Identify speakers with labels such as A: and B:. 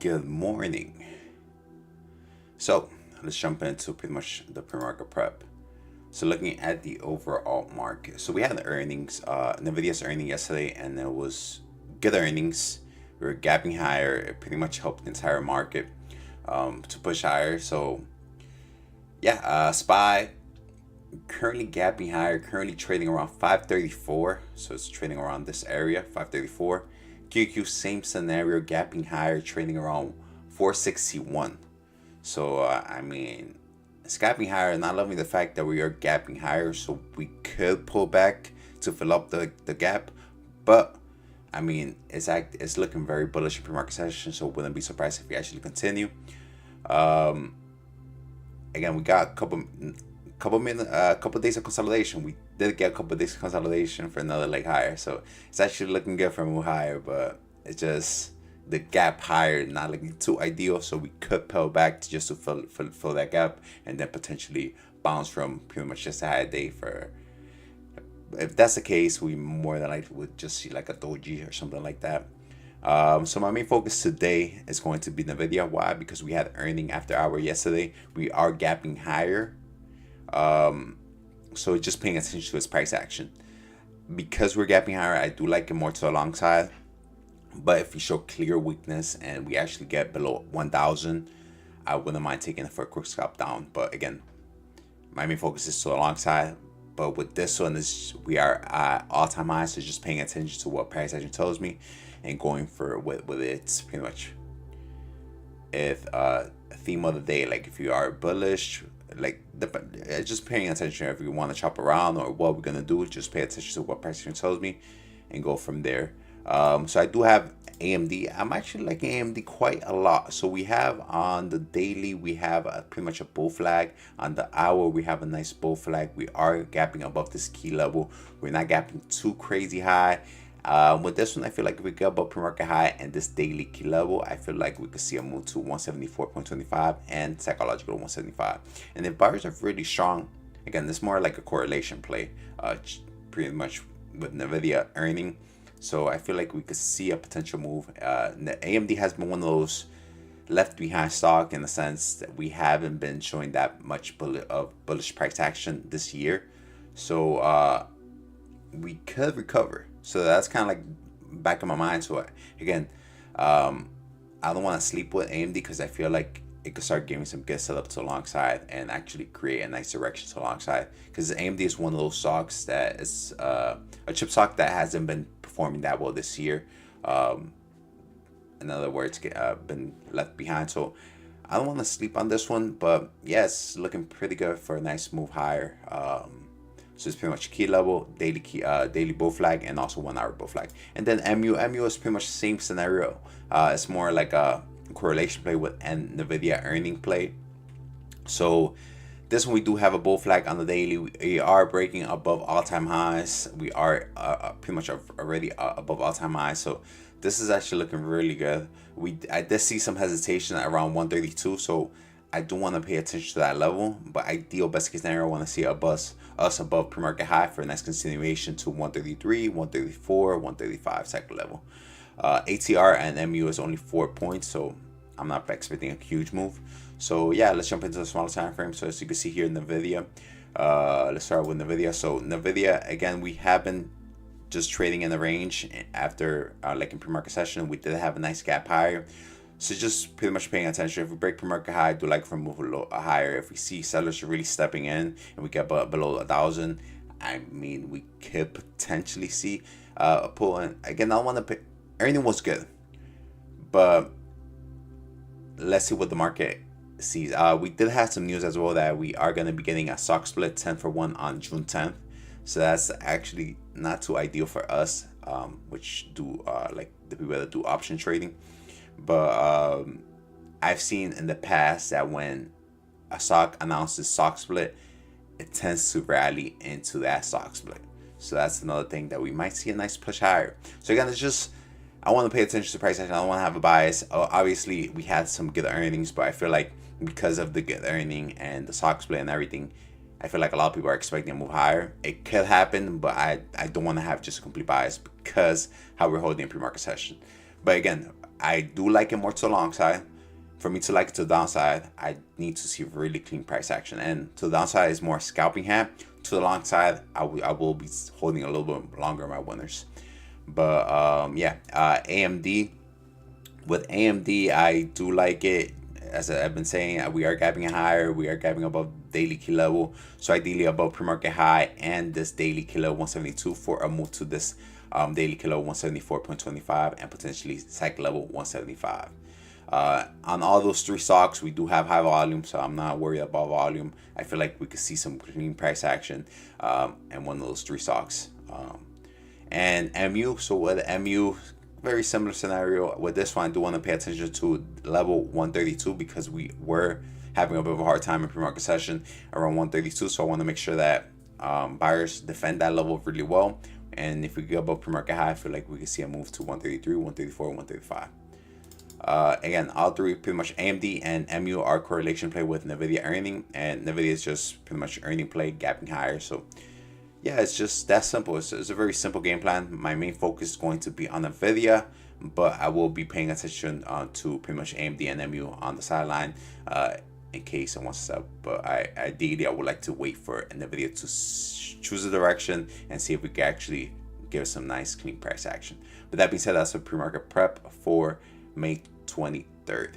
A: Good morning. So let's jump into pretty much the pre-market prep. So looking at the overall market, so we had the earnings, Nvidia's earning yesterday, and it was good earnings. We were gapping higher. It pretty much helped the entire market to push higher. So yeah, SPY currently gapping higher, currently trading around 534. So it's trading around this area, 534. QQ, same scenario, gapping higher, trading around 461. So I mean, it's gapping higher. Not loving the fact that we are gapping higher, so we could pull back to fill up the gap. But I mean, it's looking very bullish in pre-market session, so wouldn't be surprised if we actually continue. Again, we got a couple days of consolidation. We did get a couple days of consolidation for another leg higher, so it's actually looking good for a move higher. But it's just the gap higher not looking too ideal, so we could pull back to just to fill that gap, and then potentially bounce from pretty much just a high day. For if that's the case, we more than likely would just see like a doji or something like that. So my main focus today is going to be Nvidia. Why? Because we had earning after hour yesterday. We are gapping higher. So just paying attention to its price action. Because we're gapping higher, I do like it more to the long side. But if we show clear weakness and we actually get below 1,000, I wouldn't mind taking it for a quick scalp down. But again, my main focus is to the long side. But with this one, we are at all-time high, so just paying attention to what price action tells me and going for with it's pretty much if theme of the day. Like if you are bullish, like just paying attention if you want to chop around or what we're gonna do. Just pay attention to what price action tells me and go from there. So I do have AMD. I'm actually liking AMD quite a lot. So we have on the daily, we have pretty much a bull flag. On the hour, we have a nice bull flag. We are gapping above this key level. We're not gapping too crazy high. With this one, I feel like if we get above pre-market high and this daily key level, I feel like we could see a move to 174.25 and psychological 175. And if buyers are really strong, again, this is more like a correlation play, pretty much with Nvidia earning. So I feel like we could see a potential move. AMD has been one of those left behind stock in the sense that we haven't been showing that much bullish price action this year. So we could recover. So that's kind of like back in my mind. So again, I don't want to sleep with AMD because I feel like it could start giving some good setup to the long side and actually create a nice direction to the long side. Because AMD is one of those stocks that is a chip stock that hasn't been performing that well this year. In other words, been left behind. So I don't want to sleep on this one, but yes, looking pretty good for a nice move higher. So it's pretty much key level, daily bull flag, and also 1 hour bull flag. And then MU is pretty much the same scenario. It's more like a correlation play with Nvidia earning play. So this one we do have a bull flag on the daily. We are breaking above all-time highs. We are pretty much already above all-time highs. So this is actually looking really good. I did see some hesitation around 132. So I do want to pay attention to that level, but ideal best case scenario, I want to see us above pre-market high for a nice continuation to 133, 134, 135 cycle level. ATR and MU is only 4 points, so I'm not expecting a huge move. So yeah, let's jump into the smaller time frame. So as you can see here, Nvidia. Let's start with Nvidia. So Nvidia, again, we have been just trading in the range after like in pre-market session. We did have a nice gap higher. So just pretty much paying attention. If we break pre-market high, I do like for move a little higher. If we see sellers really stepping in and we get below 1,000, I mean, we could potentially see a pull in. Again, I don't want to pay. Earning was good, but let's see what the market sees. We did have some news as well that we are going to be getting a stock split 10-for-1 on June 10th. So that's actually not too ideal for us, which do like the people that do option trading. But I've seen in the past that when a stock announces stock split, it tends to rally into that stock split. So that's another thing that we might see a nice push higher. So again, it's just, I want to pay attention to price action. I don't want to have a bias. Obviously, we had some good earnings, but I feel like because of the good earning and the stock split and everything, I feel like a lot of people are expecting to move higher. It could happen, but I don't want to have just a complete bias because how we're holding a pre-market session. But again, I do like it more to the long side. For me to like it to the downside, I need to see really clean price action. And to the downside is more scalping hand. To the long side, I will be holding a little bit longer my winners. But yeah, AMD. With AMD, I do like it. As I've been saying, we are gapping higher. We are gapping above daily key level. So ideally above pre-market high and this daily key level 172 for a move to this daily key level 174.25 and potentially cycle level 175. On all those three stocks, we do have high volume, so I'm not worried about volume. I feel like we could see some clean price action in one of those three stocks. And MU, so with MU, very similar scenario. With this one, I do want to pay attention to level 132 because we were having a bit of a hard time in pre-market session around 132. So I want to make sure that buyers defend that level really well. And if we get above pre-market high, I feel like we can see a move to 133, 134, 135. Again, all three pretty much AMD and MU are correlation play with NVIDIA earning, and NVIDIA is just pretty much earning play, gapping higher. So yeah, it's just that simple. It's a very simple game plan. My main focus is going to be on NVIDIA, but I will be paying attention to pretty much AMD and MU on the sideline in case it wants to sell. But ideally, I would like to wait for NVIDIA to choose a direction and see if we can actually give some nice clean price action. But that being said, that's a pre-market prep for May 23rd.